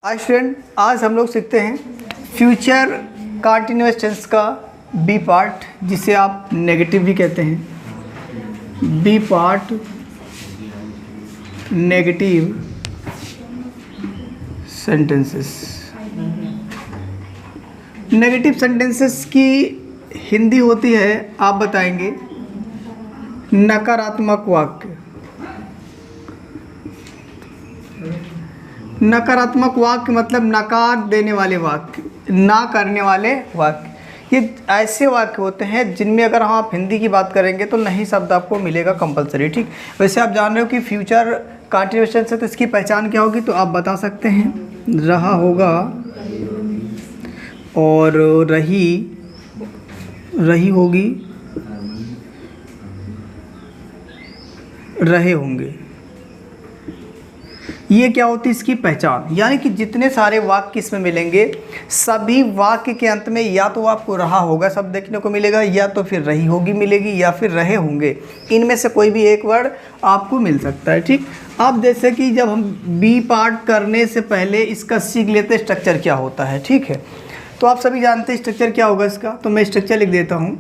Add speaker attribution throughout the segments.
Speaker 1: Student, आज हम लोग सीखते हैं फ्यूचर कंटीन्यूअस टेंस का बी पार्ट, जिसे आप नेगेटिव भी कहते हैं। B part negative sentences. Negative sentences की हिंदी होती है, आप बताएंगे, नकारात्मक वाक्य। नकारात्मक वाक्य मतलब नकार देने वाले वाक्य, ना करने वाले वाक्य। ये ऐसे वाक्य होते हैं जिनमें अगर हम आप हिंदी की बात करेंगे तो नहीं शब्द आपको मिलेगा कंपलसरी। ठीक, वैसे आप जान रहे हो कि फ्यूचर कंटीन्यूअस टेंस है तो इसकी पहचान क्या होगी, तो आप बता सकते हैं, रहा होगा और रही होगी, रहे होंगे। ये क्या होती है इसकी पहचान, यानी कि जितने सारे वाक्य इसमें मिलेंगे सभी वाक्य के अंत में या तो आपको रहा होगा शब्द देखने को मिलेगा, या तो फिर रही होगी मिलेगी, या फिर रहे होंगे। इनमें से कोई भी एक वर्ड आपको मिल सकता है। ठीक, अब जैसे कि जब हम बी पार्ट करने से पहले इसका सीख लेते हैं स्ट्रक्चर क्या होता है। ठीक है, तो आप सभी जानते हैं स्ट्रक्चर क्या होगा इसका, तो मैं स्ट्रक्चर लिख देता हूँ।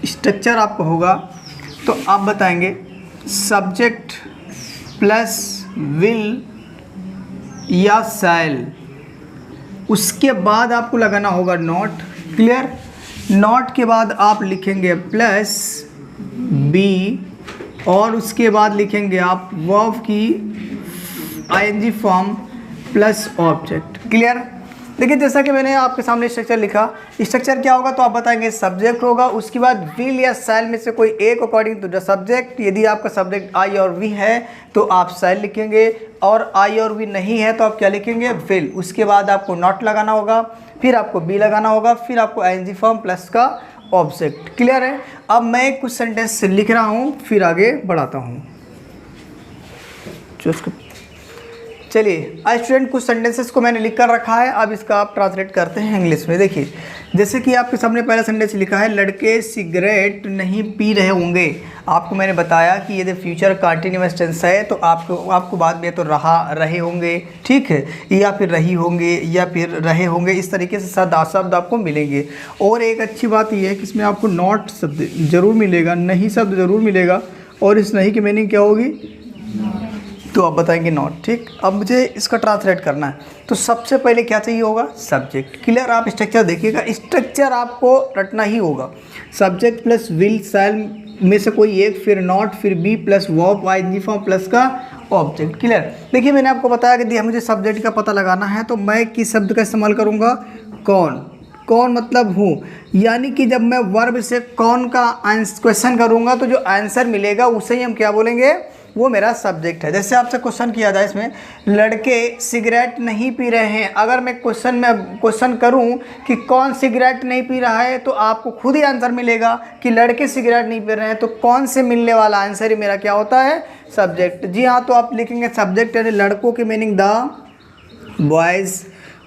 Speaker 1: स्ट्रक्चर आपको होगा तो आप बताएंगे सब्जेक्ट प्लस विल या शैल, उसके बाद आपको लगाना होगा नॉट। क्लियर, नॉट के बाद आप लिखेंगे प्लस बी और उसके बाद लिखेंगे आप वर्ब की ING form plus object. Clear, देखिए जैसा कि मैंने आपके सामने स्ट्रक्चर लिखा, स्ट्रक्चर क्या होगा तो आप बताएंगे सब्जेक्ट होगा, उसके बाद विल या शैल में से कोई एक अकॉर्डिंग टू द सब्जेक्ट। यदि आपका सब्जेक्ट आई और वी है तो आप शैल लिखेंगे, और आई और वी नहीं है तो आप क्या लिखेंगे, विल। उसके बाद आपको नॉट लगाना होगा, फिर आपको बी लगाना होगा, फिर आपको आईएनजी फॉर्म प्लस का ऑब्जेक्ट। क्लियर है। अब मैं कुछ सेंटेंस लिख रहा हूँ, फिर आगे बढ़ाता हूँ। चलिए स्टूडेंट, कुछ सेंटेंसेस को मैंने लिख कर रखा है, अब इसका आप ट्रांसलेट करते हैं इंग्लिश में। देखिए जैसे कि आपके सामने पहला सेंटेंस लिखा है, लड़के सिगरेट नहीं पी रहे होंगे। आपको मैंने बताया कि यदि फ्यूचर कंटीन्यूअस टेंस है तो आपको बाद में तो रहे होंगे, ठीक है, या फिर रही होंगे या फिर रहे होंगे, इस तरीके से शब्द आपको मिलेंगे। और एक अच्छी बात यह है कि इसमें आपको नॉट शब्द जरूर मिलेगा, नहीं शब्द जरूर मिलेगा, और इस नहीं की मीनिंग क्या होगी तो आप बताएंगे नॉट। ठीक, अब मुझे इसका ट्रांसलेट करना है, तो सबसे पहले क्या चाहिए होगा, सब्जेक्ट। क्लियर, आप स्ट्रक्चर देखिएगा, स्ट्रक्चर आपको रटना ही होगा। सब्जेक्ट प्लस विल शैल में से कोई एक, फिर नॉट, फिर B plus verb ING form plus का ऑब्जेक्ट। क्लियर, देखिए मैंने आपको बताया कि यदि मुझे सब्जेक्ट का पता लगाना है तो मैं किस शब्द का इस्तेमाल करूँगा, कौन मतलब हूँ, यानी कि जब मैं वर्ब से कौन का क्वेश्चन करूँगा तो जो आंसर मिलेगा उसे ही हम क्या बोलेंगे, वो मेरा सब्जेक्ट है। जैसे आपसे क्वेश्चन किया जाए इसमें, लड़के सिगरेट नहीं पी रहे हैं, अगर मैं क्वेश्चन करूं कि कौन सिगरेट नहीं पी रहा है तो आपको खुद ही आंसर मिलेगा कि लड़के सिगरेट नहीं पी रहे हैं, तो कौन से मिलने वाला आंसर ही मेरा क्या होता है, सब्जेक्ट। जी हाँ, तो आप लिखेंगे सब्जेक्ट यानी लड़कों की मीनिंग द बॉयज़।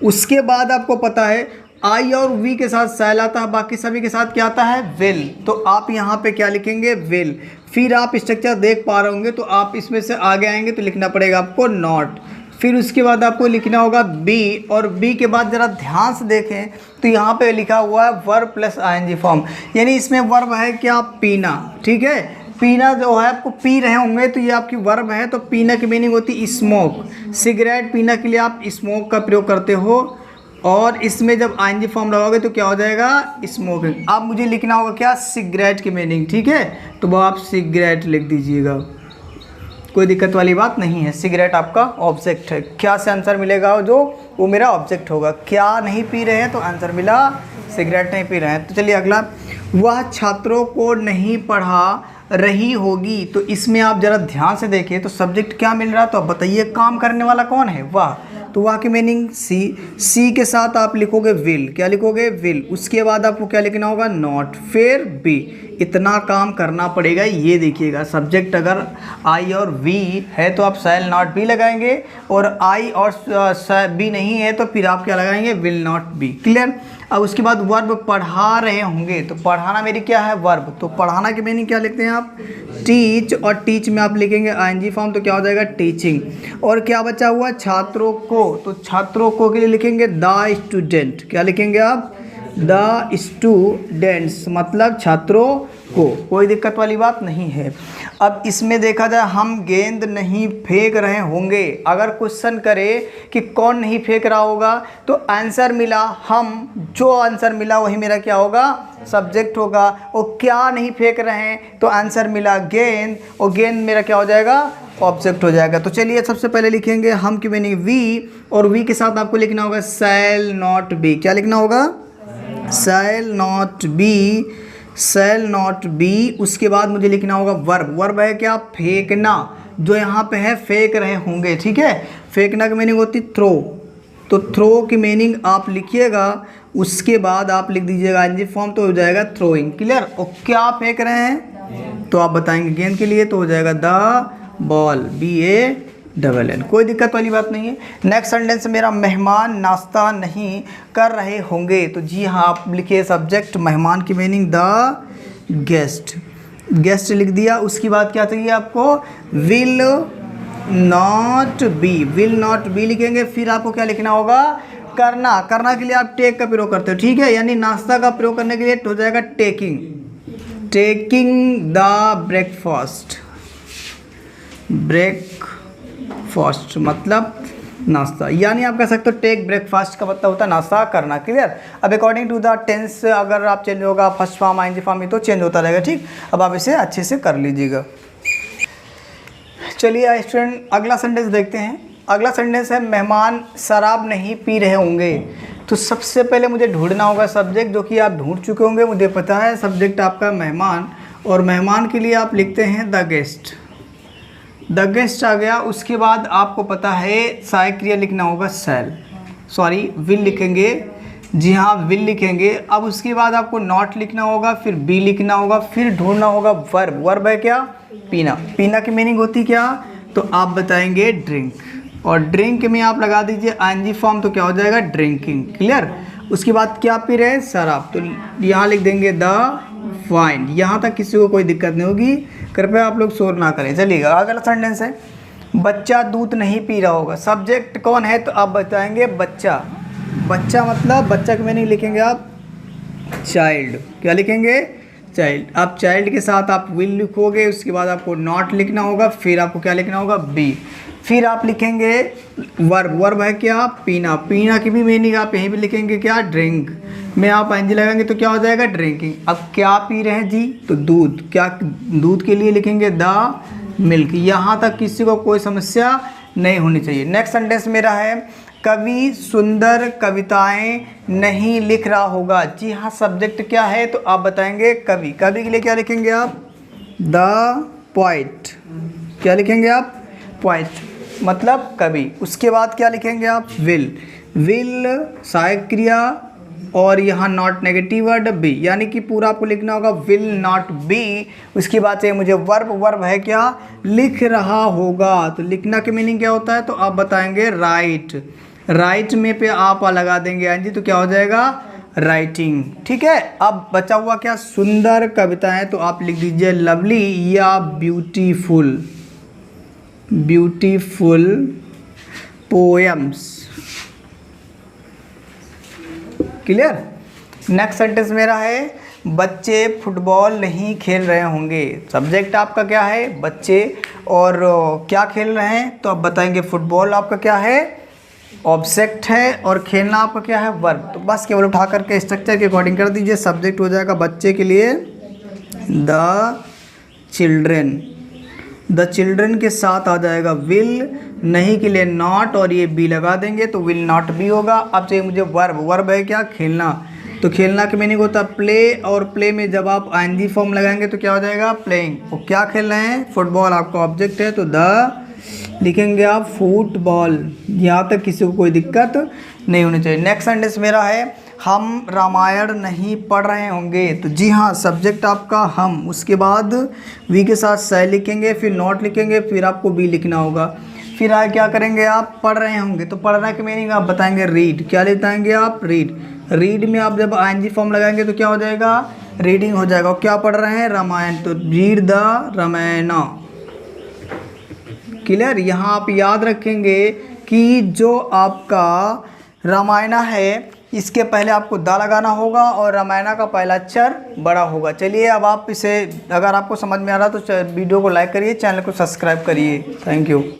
Speaker 1: उसके बाद आपको पता है आई और वी के साथ शैल आता है, बाकी सभी के साथ क्या आता है, विल, तो आप यहाँ पे क्या लिखेंगे, विल। फिर आप स्ट्रक्चर देख पा रहे होंगे तो आप इसमें से आगे आएंगे तो लिखना पड़ेगा आपको नॉट। फिर उसके बाद आपको लिखना होगा बी, और बी के बाद ज़रा ध्यान से देखें तो यहाँ पे लिखा हुआ है वर्ब प्लस आईएनजी फॉर्म, यानी इसमें वर्ब है क्या, पीना। ठीक है, पीना जो है आपको पी रहे होंगे तो ये आपकी वर्ब है, तो पीना की मीनिंग होती है स्मोक। सिगरेट पीना के लिए आप स्मोक का प्रयोग करते हो, और इसमें जब आईएनजी फॉर्म लगाओगे तो क्या हो जाएगा, स्मोकिंग। अब मुझे लिखना होगा क्या, सिगरेट की मीनिंग। ठीक है, तो वो आप सिगरेट लिख दीजिएगा, कोई दिक्कत वाली बात नहीं है। सिगरेट आपका ऑब्जेक्ट है, क्या से आंसर मिलेगा, जो वो मेरा ऑब्जेक्ट होगा। क्या नहीं पी रहे हैं तो आंसर मिला सिगरेट नहीं पी रहे हैं। तो चलिए अगला, वह छात्रों को नहीं पढ़ा रही होगी, तो इसमें आप ज़रा ध्यान से देखिए तो सब्जेक्ट क्या मिल रहा है, तो आप बताइए काम करने वाला कौन है, वाह, तो वाह की मीनिंग सी के साथ आप लिखोगे विल। क्या लिखोगे, विल। उसके बाद आपको क्या लिखना होगा, नॉट, फिर बी। इतना काम करना पड़ेगा, ये देखिएगा सब्जेक्ट अगर आई और वी है तो आप शैल नॉट बी लगाएंगे, और आई और बी नहीं है तो फिर आप क्या लगाएंगे, विल नॉट बी। क्लियर, अब उसके बाद वर्ब पढ़ा रहे होंगे, तो पढ़ाना मेरी क्या है वर्ब, तो पढ़ाना की मीनिंग क्या लिखते हैं आप टीच, और टीच में आप लिखेंगे आईएनजी फॉर्म, तो क्या हो जाएगा टीचिंग। और क्या बचा हुआ छात्रों को, तो छात्रों को के लिए लिखेंगे द स्टूडेंट, क्या लिखेंगे आप द स्टूडेंट्स, मतलब छात्रों को, कोई दिक्कत वाली बात नहीं है। अब इसमें देखा जाए हम गेंद नहीं फेंक रहे होंगे, अगर क्वेश्चन करे कि कौन नहीं फेंक रहा होगा तो आंसर मिला हम, जो आंसर मिला वही मेरा क्या होगा सब्जेक्ट होगा, और क्या नहीं फेंक रहे हैं तो आंसर मिला गेंद, और गेंद मेरा क्या हो जाएगा ऑब्जेक्ट हो जाएगा। तो चलिए सबसे पहले लिखेंगे हम की मीनिंग वी, और वी के साथ आपको लिखना होगा शैल नॉट बी, क्या लिखना होगा shall not be, shall not be. उसके बाद मुझे लिखना होगा वर्ब, वर्ब है क्या फेंकना, जो यहाँ पे है फेंक रहे होंगे, ठीक है। फेंकना की मीनिंग होती थ्रो, तो थ्रो की मीनिंग आप लिखिएगा, उसके बाद आप लिख दीजिएगा आईएनजी फॉर्म, तो हो जाएगा थ्रोइंग, क्लियर। और क्या फेंक रहे हैं तो आप बताएंगे गेंद के लिए, तो हो जाएगा द बॉल, BALL, कोई दिक्कत वाली बात नहीं है। नेक्स्ट सेंटेंस मेरा मेहमान नाश्ता नहीं कर रहे होंगे, तो जी हाँ आप लिखिए सब्जेक्ट मेहमान की मीनिंग द गेस्ट, गेस्ट लिख दिया। उसके बाद क्या चाहिए आपको will not be, will not be लिखेंगे, फिर आपको क्या लिखना होगा करना, करना के लिए आप टेक का प्रयोग करते हो, ठीक है, यानी नाश्ता का प्रयोग करने के लिए हो जाएगा taking, taking the breakfast, breakfast मतलब नाश्ता, यानी आप कह सकते हो टेक ब्रेकफास्ट का मतलब होता है नाश्ता करना, क्लियर। अब अकॉर्डिंग टू द टेंस अगर आप चेंज होगा फर्स्ट फॉर्म आईएनजी फॉर्म में तो चेंज होता रहेगा, ठीक। अब आप इसे अच्छे से कर लीजिएगा। चलिए स्टूडेंट अगला सेंटेंस देखते हैं। अगला सेंटेंस है मेहमान शराब नहीं पी रहे होंगे, तो सबसे पहले मुझे ढूंढना होगा सब्जेक्ट, जो कि आप ढूंढ चुके होंगे, मुझे पता है सब्जेक्ट आपका मेहमान, और मेहमान के लिए आप लिखते हैं द गेस्ट, द गेस्ट आ गया। उसके बाद आपको पता है सहायक क्रिया लिखना होगा शैल, सॉरी विल लिखेंगे, जी हाँ विल लिखेंगे। अब उसके बाद आपको नॉट लिखना होगा, फिर बी लिखना होगा, फिर ढूंढना होगा वर्ब, वर्ब है क्या पीना, पीना की मीनिंग होती क्या, तो आप बताएंगे ड्रिंक, और ड्रिंक में आप लगा दीजिए आईएनजी फॉर्म, तो क्या हो जाएगा ड्रिंकिंग, क्लियर। उसके बाद क्या पी रहे हैं शराब, तो यहाँ लिख देंगे द वाइन, यहाँ तक किसी को कोई दिक्कत नहीं होगी, कृपया आप लोग शोर ना करें। चलिएगा अगला सेंटेंस है बच्चा दूध नहीं पी रहा होगा, सब्जेक्ट कौन है तो आप बताएंगे बच्चा, बच्चा मतलब बच्चा की मीनिंग लिखेंगे आप चाइल्ड, क्या लिखेंगे चाइल्ड। आप चाइल्ड के साथ आप विल लिखोगे, उसके बाद आपको नॉट लिखना होगा, फिर आपको क्या लिखना होगा बी, फिर आप लिखेंगे वर्ब, वर्ब है क्या पीना, पीना की भी मीनिंग आप यहीं भी लिखेंगे क्या ड्रिंक, में आप आईएनजी लगाएंगे तो क्या हो जाएगा ड्रिंकिंग। अब क्या पी रहे हैं जी, तो दूध, क्या दूध के लिए लिखेंगे द मिल्क, यहाँ तक किसी को कोई समस्या नहीं होनी चाहिए। नेक्स्ट सेंटेंस मेरा है कवि सुंदर कविताएं नहीं लिख रहा होगा, जी हाँ सब्जेक्ट क्या है तो आप बताएंगे कवि, कवि के लिए क्या लिखेंगे आप द पोएट, क्या लिखेंगे आप पोएट मतलब कवि। उसके बाद क्या लिखेंगे आप विल, विल सहायक क्रिया, और यहाँ नॉट नेगेटिव वर्ड बी, यानी कि पूरा आपको लिखना होगा विल नॉट बी। उसके बाद चाहिए मुझे वर्ब, वर्ब है क्या लिख रहा होगा, तो लिखना की मीनिंग क्या होता है तो आप बताएंगे राइट, राइट में पे आप लगा देंगे आईएनजी, तो क्या हो जाएगा राइटिंग, ठीक है। अब बचा हुआ क्या सुंदर कविताएं, तो आप लिख दीजिए लवली या beautiful, beautiful poems, clear. Next sentence मेरा है बच्चे फुटबॉल नहीं खेल रहे होंगे, सब्जेक्ट आपका क्या है बच्चे, और क्या खेल रहे हैं तो आप बताएंगे फुटबॉल आपका क्या है ऑब्जेक्ट है, और खेलना आपका क्या है वर्ब। तो बस केवल उठा करके स्ट्रक्चर के अकॉर्डिंग कर दीजिए, सब्जेक्ट हो जाएगा बच्चे के लिए द चिल्ड्रेन, द चिल्ड्रेन के साथ आ जाएगा विल, नहीं के लिए नॉट, और ये बी लगा देंगे तो विल नॉट बी होगा। अब चाहिए मुझे वर्ब, वर्ब है क्या खेलना, तो खेलना की मीनिंग होता है प्ले, और प्ले में जब आप आईएनजी फॉर्म लगाएंगे तो क्या हो जाएगा प्लेइंग, वो क्या खेल रहे हैं फुटबॉल आपका ऑब्जेक्ट है, तो द लिखेंगे आप फुटबॉल, यहाँ तक किसी को कोई दिक्कत नहीं होनी चाहिए। नेक्स्ट सेंटेंस मेरा है हम रामायण नहीं पढ़ रहे होंगे, तो जी हाँ सब्जेक्ट आपका हम, उसके बाद वी के साथ सह लिखेंगे, फिर नॉट लिखेंगे, फिर आपको बी लिखना होगा, फिर क्या करेंगे आप पढ़ रहे होंगे, तो पढ़ना की मीनिंग आप बताएंगे रीड, क्या बताएंगे आप रीड, रीड में आप जब आईएनजी फॉर्म लगाएंगे तो क्या हो जाएगा, रीडिंग हो जाएगा। और क्या पढ़ रहे हैं, रामायण, तो रीड द रामायण। क्लियर। यहाँ आप याद रखेंगे कि जो आपका रामायणा है इसके पहले आपको दा लगाना होगा और रामायणा का पहला अक्षर बड़ा होगा। चलिए अब आप इसे, अगर आपको समझ में आ रहा तो वीडियो को लाइक करिए, चैनल को सब्सक्राइब करिए। Thank you.